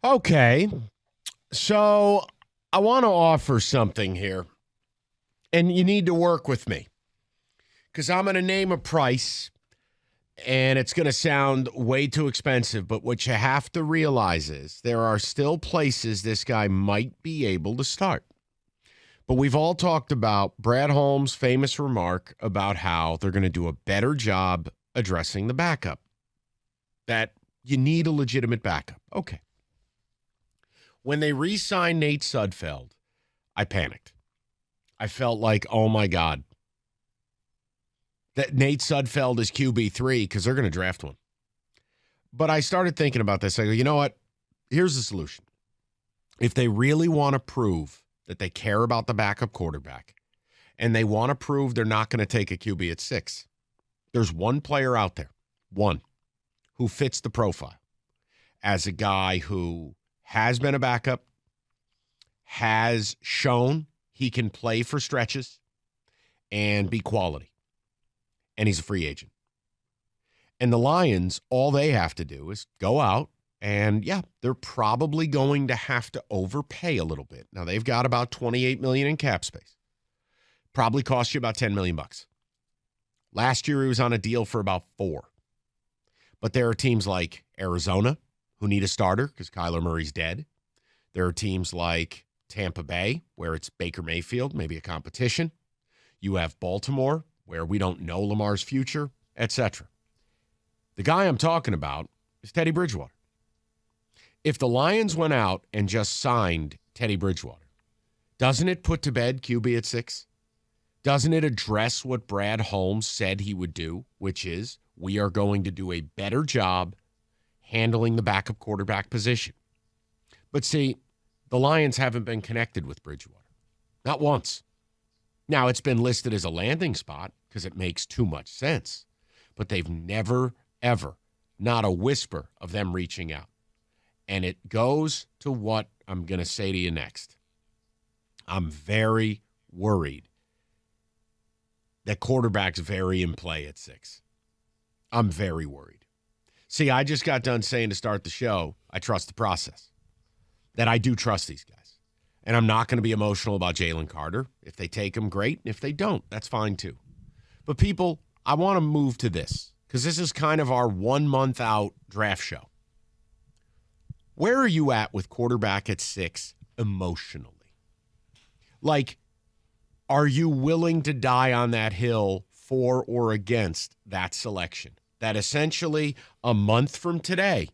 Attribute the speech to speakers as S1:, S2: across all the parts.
S1: Okay, so I want to offer something here, and you need to work with me because I'm going to name a price, and it's going to sound way too expensive, but what you have to realize is there are still places this guy might be able to start. But we've all talked about Brad Holmes' famous remark about how they're going to do a better job addressing the backup, that you need a legitimate backup. Okay. When they re-signed Nate Sudfeld, I panicked. I felt like, oh, my God, that Nate Sudfeld is QB3 because they're going to draft one. But I started thinking about this. I go, you know what? Here's the solution. If they really want to prove that they care about the backup quarterback and they want to prove they're not going to take a QB at 6, there's one player out there, one, who fits the profile as a guy who has been a backup, has shown he can play for stretches and be quality. And he's a free agent. And the Lions, all they have to do is go out and, yeah, they're probably going to have to overpay a little bit. Now, they've got about $28 million in cap space. Probably cost you about $10 million. Last year, he was on a deal for about $4 million. But there are teams like Arizona who need a starter because Kyler Murray's dead. There are teams like Tampa Bay, where it's Baker Mayfield, maybe a competition. You have Baltimore, where we don't know Lamar's future, etc. The guy I'm talking about is Teddy Bridgewater. If the Lions went out and just signed Teddy Bridgewater, doesn't it put to bed QB at 6? Doesn't it address what Brad Holmes said he would do, which is we are going to do a better job handling the backup quarterback position? But see, the Lions haven't been connected with Bridgewater. Not once. Now, it's been listed as a landing spot because it makes too much sense. But they've never, ever, not a whisper of them reaching out. And it goes to what I'm going to say to you next. I'm very worried that quarterback's very in play at 6. I'm very worried. See, I just got done saying to start the show, I trust the process. That I do trust these guys. And I'm not going to be emotional about Jalen Carter. If they take him, great. If they don't, that's fine too. But people, I want to move to this because this is kind of our 1 month out draft show. Where are you at with quarterback at 6 emotionally? Like, are you willing to die on that hill for or against that selection? That essentially a month from today,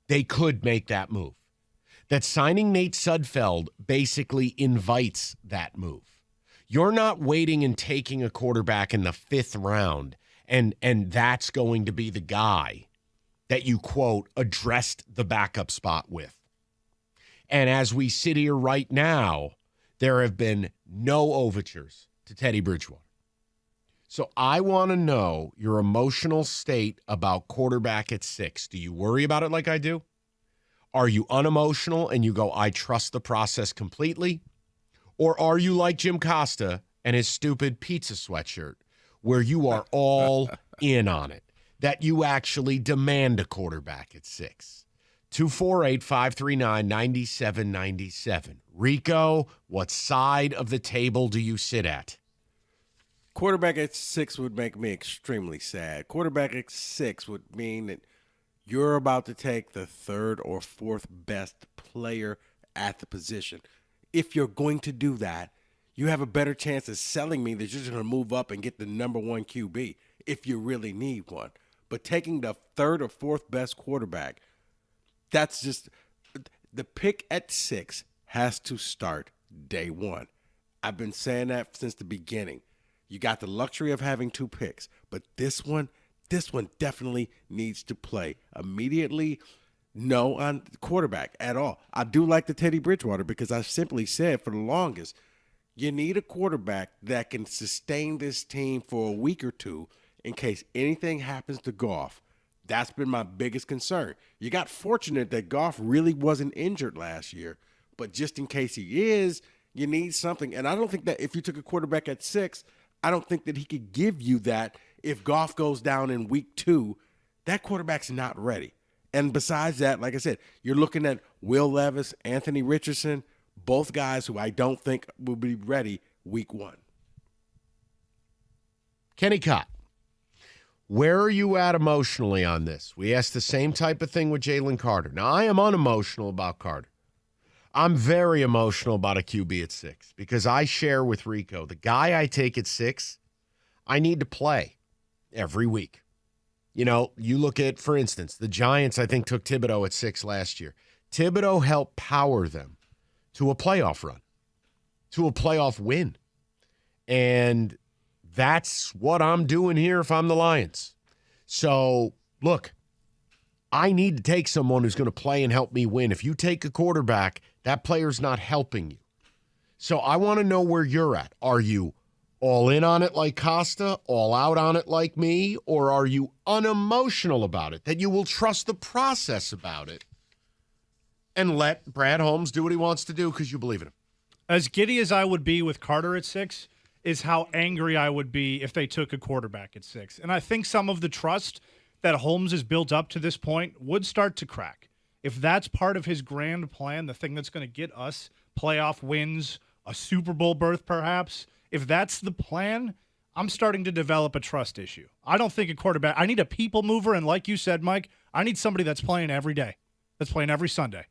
S1: they could make that move. That signing Nate Sudfeld basically invites that move. You're not waiting and taking a quarterback in the 5th round, and that's going to be the guy that you, quote, addressed the backup spot with. And as we sit here right now, there have been no overtures to Teddy Bridgewater. So I want to know your emotional state about quarterback at 6. Do you worry about it like I do? Are you unemotional and you go, I trust the process completely? Or are you like Jim Costa and his stupid pizza sweatshirt, where you are all in on it, that you actually demand a quarterback at 6? 248-539-9797. Rico, what side of the table do you sit at?
S2: Quarterback at 6 would make me extremely sad. Quarterback at 6 would mean that you're about to take the 3rd or 4th best player at the position. If you're going to do that, you have a better chance of selling me that you're just going to move up and get the number 1 QB if you really need one. But taking the 3rd or 4th best quarterback, that's just the pick at 6 has to start day 1. I've been saying that since the beginning. You got the luxury of having 2 picks, but this one definitely needs to play immediately. No on quarterback at all. I do like the Teddy Bridgewater because I simply said for the longest, you need a quarterback that can sustain this team for a week or two in case anything happens to Goff. That's been my biggest concern. You got fortunate that Goff really wasn't injured last year, but just in case he is, you need something. And I don't think that if you took a quarterback at 6, I don't think that he could give you that. If Goff goes down in week 2, that quarterback's not ready. And besides that, like I said, you're looking at Will Levis, Anthony Richardson, both guys who I don't think will be ready week 1.
S1: Kenny Cott, where are you at emotionally on this? We asked the same type of thing with Jalen Carter. Now, I am unemotional about Carter. I'm very emotional about a QB at 6 because I share with Rico, the guy I take at 6, I need to play every week. You know, you look at, for instance, the Giants, I think, took Thibodeau at 6 last year. Thibodeau helped power them to a playoff run, to a playoff win. And that's what I'm doing here if I'm the Lions. So, look, I need to take someone who's going to play and help me win. If you take a quarterback, that player's not helping you. So I want to know where you're at. Are you all in on it like Costa, all out on it like me, or are you unemotional about it, that you will trust the process about it and let Brad Holmes do what he wants to do because you believe in him?
S3: As giddy as I would be with Carter at 6 is how angry I would be if they took a quarterback at 6. And I think some of the trust that Holmes has built up to this point would start to crack. If that's part of his grand plan, the thing that's going to get us playoff wins, a Super Bowl berth perhaps, if that's the plan, I'm starting to develop a trust issue. I don't think a quarterback – I need a people mover, and like you said, Mike, I need somebody that's playing every day, that's playing every Sunday.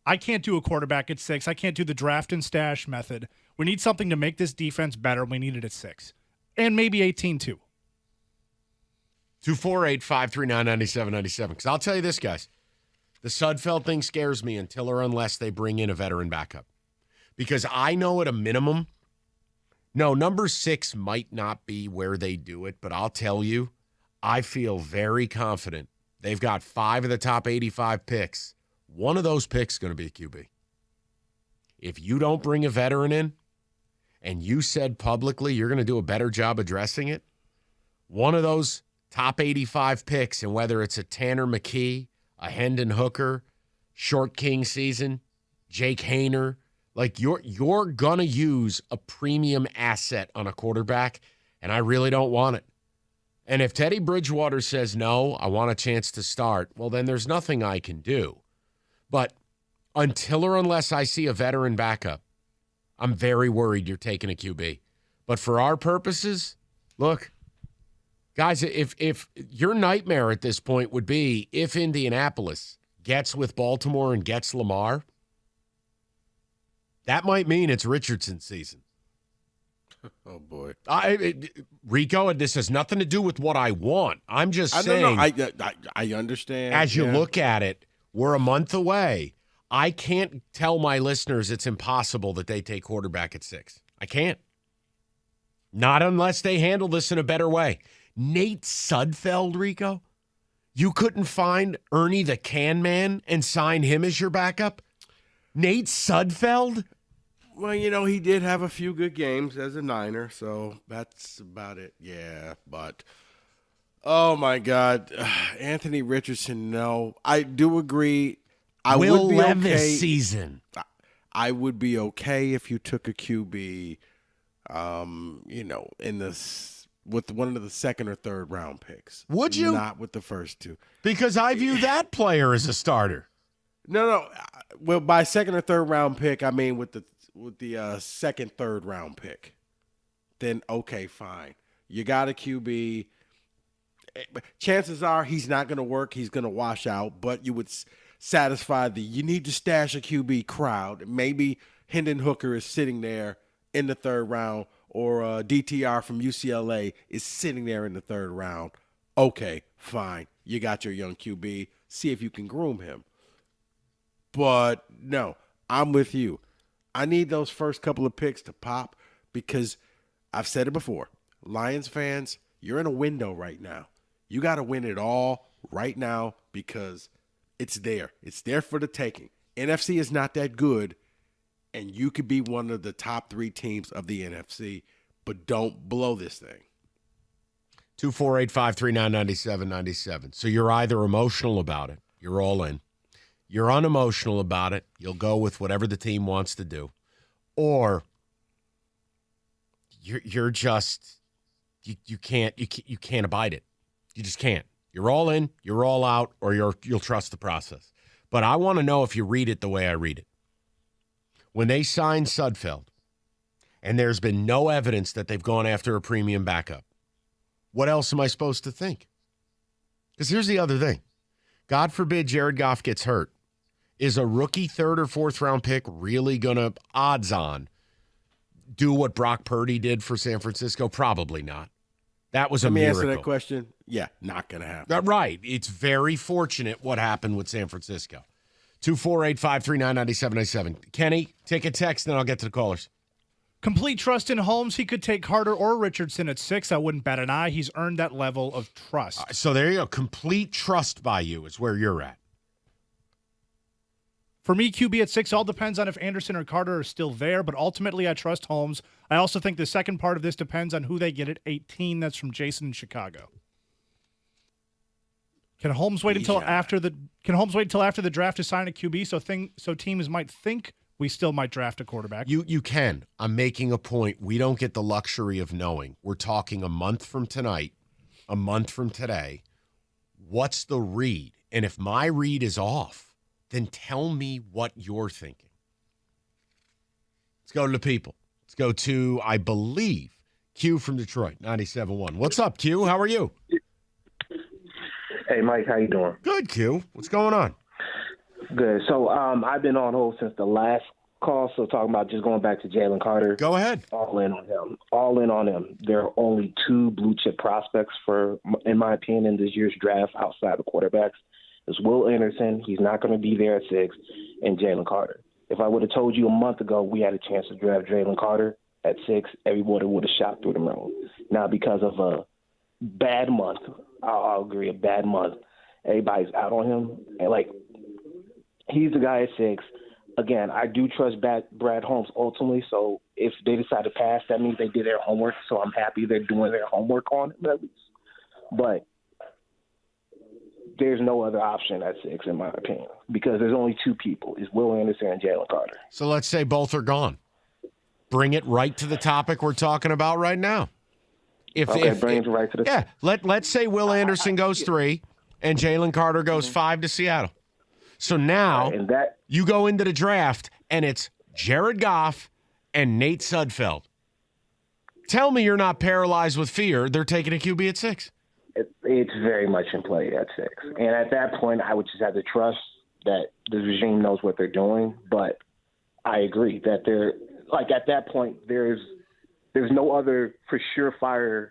S3: I can't do a quarterback at 6. I can't do the draft and stash method. We need something to make this defense better. We need it at 6. And maybe 18 too.
S1: 248-539-9797. Because I'll tell you this, guys. The Sudfeld thing scares me until or unless they bring in a veteran backup. Because I know at a minimum, no, number 6 might not be where they do it, but I'll tell you, I feel very confident. They've got 5 of the top 85 picks. One of those picks is going to be a QB. If you don't bring a veteran in, and you said publicly you're going to do a better job addressing it, one of those top 85 picks, and whether it's a Tanner McKee, a Hendon Hooker, Short King season, Jake Hayner, like you're going to use a premium asset on a quarterback, and I really don't want it. And if Teddy Bridgewater says, no, I want a chance to start, well, then there's nothing I can do. But until or unless I see a veteran backup, I'm very worried you're taking a QB. But for our purposes, look, guys, if your nightmare at this point would be if Indianapolis gets with Baltimore and gets Lamar, that might mean it's Richardson season.
S2: Oh, boy.
S1: Rico, this has nothing to do with what I want. I'm just saying.
S2: I understand.
S1: As you look at it, we're a month away. I can't tell my listeners it's impossible that they take quarterback at 6. I can't. Not unless they handle this in a better way. Nate Sudfeld, Rico? You couldn't find Ernie the Can Man and sign him as your backup? Nate Sudfeld?
S2: Well, he did have a few good games as a Niner, so that's about it. Yeah, but oh my God, Anthony Richardson. No, I do agree.
S1: Will Levis season.
S2: I would be okay if you took a QB, with one of the second or third round picks.
S1: Would you?
S2: Not with the first 2.
S1: Because I view that player as a starter.
S2: No. Well, by second or third round pick, I mean with the second, third round pick. Then okay, fine. You got a QB. Chances are he's not going to work. He's going to wash out. But you would satisfy you need to stash a QB crowd. Maybe Hendon Hooker is sitting there in the third round, or DTR from UCLA is sitting there in the third round. Okay, fine. You got your young QB. See if you can groom him. But no, I'm with you. I need those first couple of picks to pop because I've said it before. Lions fans, you're in a window right now. You got to win it all right now because it's there. It's there for the taking. NFC is not that good, and you could be one of the top 3 teams of the NFC, but don't blow this thing.
S1: 248-539-9797. So you're either emotional about it, you're all in. You're unemotional about it, you'll go with whatever the team wants to do. Or you're just you can't abide it. You just can't. You're all in, you're all out, or you'll trust the process. But I want to know if you read it the way I read it. When they signed Sudfeld, and there's been no evidence that they've gone after a premium backup, what else am I supposed to think? Because here's the other thing. God forbid Jared Goff gets hurt. Is a rookie third or fourth round pick really going to, odds on, do what Brock Purdy did for San Francisco? Probably not. That was a miracle.
S2: Let me answer that question. Yeah, not going to happen.
S1: Right. It's very fortunate what happened with San Francisco. 248-539-9797. Kenny, take a text, and then I'll get to the callers.
S3: Complete trust in Holmes. He could take Carter or Richardson at 6. I wouldn't bat an eye. He's earned that level of trust.
S1: So there you go. Complete trust by you is where you're at.
S3: For me, QB at 6 all depends on if Anderson or Carter are still there, but ultimately I trust Holmes. I also think the second part of this depends on who they get at 18. That's from Jason in Chicago. Can Holmes wait until after the draft to sign a QB so teams might think we still might draft a quarterback?
S1: You can. I'm making a point. We don't get the luxury of knowing. We're talking a month from tonight, a month from today. What's the read? And if my read is off, then tell me what you're thinking. Let's go to the people. Let's go to, I believe, Q from Detroit, 97.1. What's up, Q? How are you?
S4: Hey, Mike, how you doing?
S1: Good, Q. What's going on?
S4: Good. So I've been on hold since the last call, so talking about just going back to Jalen Carter.
S1: Go ahead.
S4: All in on him. All in on him. There are only 2 blue-chip prospects, in my opinion, in this year's draft outside the quarterbacks. It's Will Anderson. He's not going to be there at 6, and Jalen Carter. If I would have told you a month ago we had a chance to draft Jalen Carter at 6, everybody would have shot through the moon. Now, because of a bad month, I'll agree, a bad month, everybody's out on him. And, he's the guy at 6. Again, I do trust Brad Holmes ultimately, so if they decide to pass, that means they did their homework, so I'm happy they're doing their homework on him at least. But there's no other option at 6, in my opinion, because there's only 2 people. It's Will Anderson and Jalen Carter.
S1: So let's say both are gone. Bring it right to the topic we're talking about right now.
S4: Bring it right to the
S1: yeah. Let's say Will Anderson goes 3 and Jalen Carter goes 5 to Seattle. So now you go into the draft and it's Jared Goff and Nate Sudfeld. Tell me you're not paralyzed with fear. They're taking a QB at 6.
S4: It's very much in play at 6. And at that point, I would just have to trust that the regime knows what they're doing. But I agree that at that point, there's no other for surefire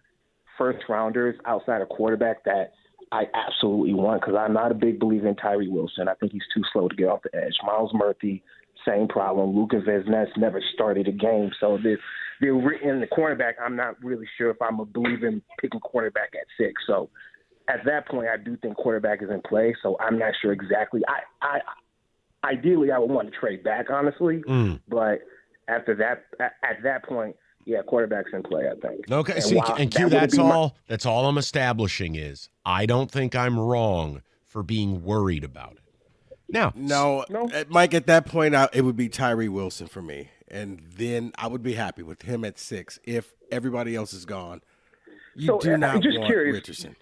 S4: first rounders outside of quarterback that I absolutely want, because I'm not a big believer in Tyree Wilson. I think he's too slow to get off the edge. Miles Murphy, same problem. Luka Vesnes never started a game. So they're in the cornerback. I'm not really sure if I'm a believer in picking quarterback at 6. So at that point, I do think quarterback is in play. So I'm not sure exactly. Ideally, I would want to trade back, honestly. But after that, at that point, yeah, quarterback's in play, I think.
S1: Okay, and Q, that's all I'm establishing is I don't think I'm wrong for being worried about it. Now,
S2: no. Mike, at that point, it would be Tyree Wilson for me. And then I would be happy with him at 6 if everybody else is gone. You do not want Richardson.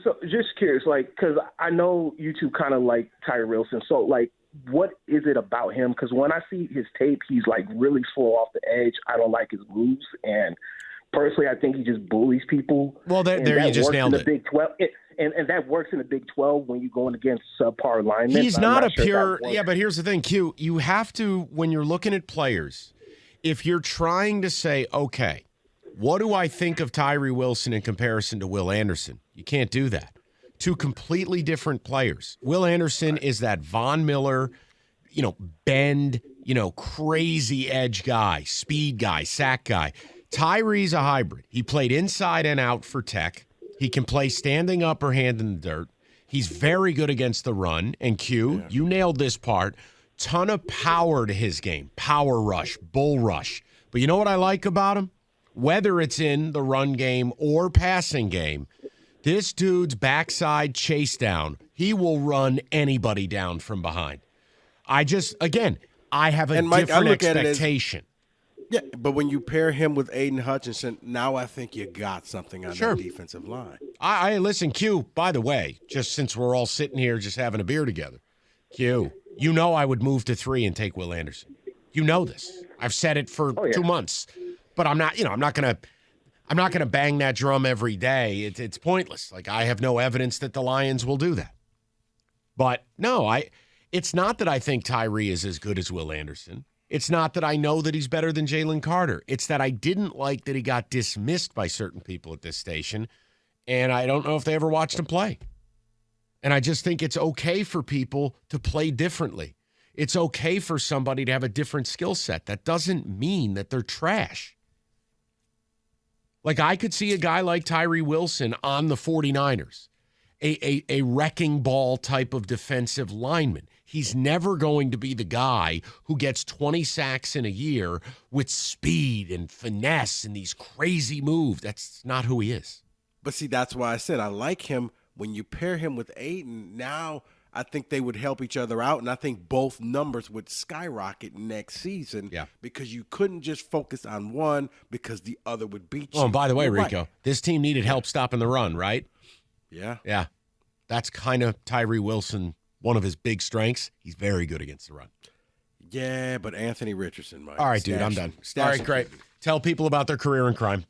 S4: So just curious, because I know you two kind of like Tyree Wilson. So, what is it about him? Because when I see his tape, he's really slow off the edge. I don't like his moves, and personally, I think he just bullies people.
S1: Well, there you just nailed it.
S4: Big 12, and that works in the Big 12 when you're going against subpar linemen.
S1: He's not a pure. Yeah, but here's the thing, Q. You have to, when you're looking at players, if you're trying to say, okay, what do I think of Tyree Wilson in comparison to Will Anderson? You can't do that. 2 completely different players. Will Anderson is that Von Miller, bend, crazy edge guy, speed guy, sack guy. Tyree's a hybrid. He played inside and out for Tech. He can play standing up or hand in the dirt. He's very good against the run. And Q, you nailed this part. Ton of power to his game. Power rush, bull rush. But you know what I like about him? Whether it's in the run game or passing game, this dude's backside chase down, he will run anybody down from behind. I have a different expectation.
S2: Yeah, but when you pair him with Aiden Hutchinson, now I think you got something on
S1: Sure.
S2: that defensive line.
S1: I listen, Q, by the way, just since we're all sitting here just having a beer together, Q, you know I would move to 3 and take Will Anderson. You know this. I've said it for 2 months. But I'm not gonna bang that drum every day. It's pointless. Like, I have no evidence that the Lions will do that. But no, it's not that I think Tyree is as good as Will Anderson. It's not that I know that he's better than Jalen Carter. It's that I didn't like that he got dismissed by certain people at this station, and I don't know if they ever watched him play. And I just think it's okay for people to play differently. It's okay for somebody to have a different skill set. That doesn't mean that they're trash. Like, I could see a guy like Tyree Wilson on the 49ers, a wrecking ball type of defensive lineman. He's never going to be the guy who gets 20 sacks in a year with speed and finesse and these crazy moves. That's not who he is.
S2: But see, that's why I said I like him. When you pair him with Aiden, now I think they would help each other out, and I think both numbers would skyrocket next season.
S1: Yeah.
S2: Because you couldn't just focus on one because the other would beat you.
S1: Oh, and by the way,
S2: You're
S1: Rico,
S2: right.
S1: this team needed help stopping the run, right?
S2: Yeah.
S1: Yeah. That's kind of Tyree Wilson, one of his big strengths. He's very good against the run.
S2: Yeah, but Anthony Richardson might.
S1: All right, dude, I'm done. All right, great. Tell people about their career in crime.